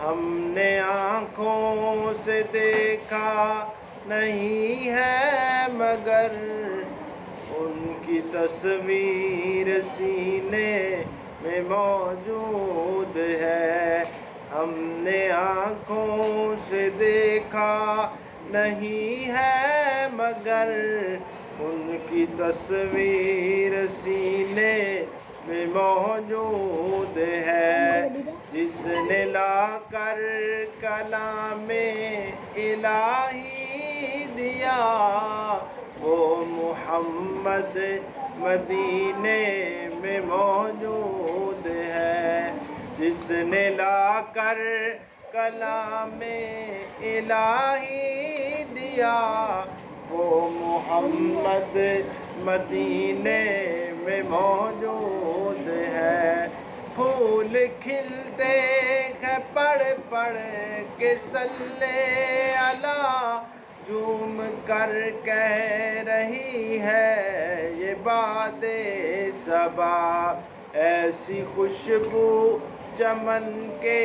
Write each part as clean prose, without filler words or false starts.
ہم نے آنکھوں سے دیکھا نہیں ہے مگر ان کی تصویر سینے میں موجود ہے۔ ہم نے آنکھوں سے دیکھا نہیں ہے مگر ان کی تصویر سینے میں موجود ہے۔ جس نے لا کر کلام الہی دیا وہ محمد مدینے میں موجود ہے۔ جس نے لا کر کلام الہی دیا وہ محمد مدینے میں موجود ہے۔ پھول کھلتے ہیں پڑھ پڑھ کے صلی علی، جھوم کر کہہ رہی ہے یہ باد صبا۔ ایسی خوشبو چمن کے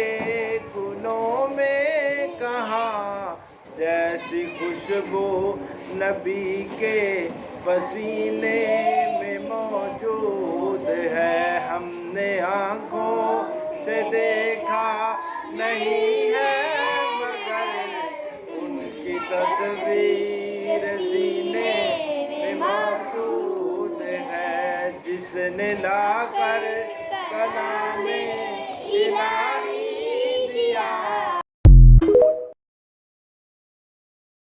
گلوں میں کہاں، جیسی خوشبو نبی کے پسینے میں موجود ہے۔ ہم نے آنکھوں سے دیکھا نہیں ہے مگر ان کی تصویر سینے میں موجود ہے۔ جس نے لا کر کلام الہی دیا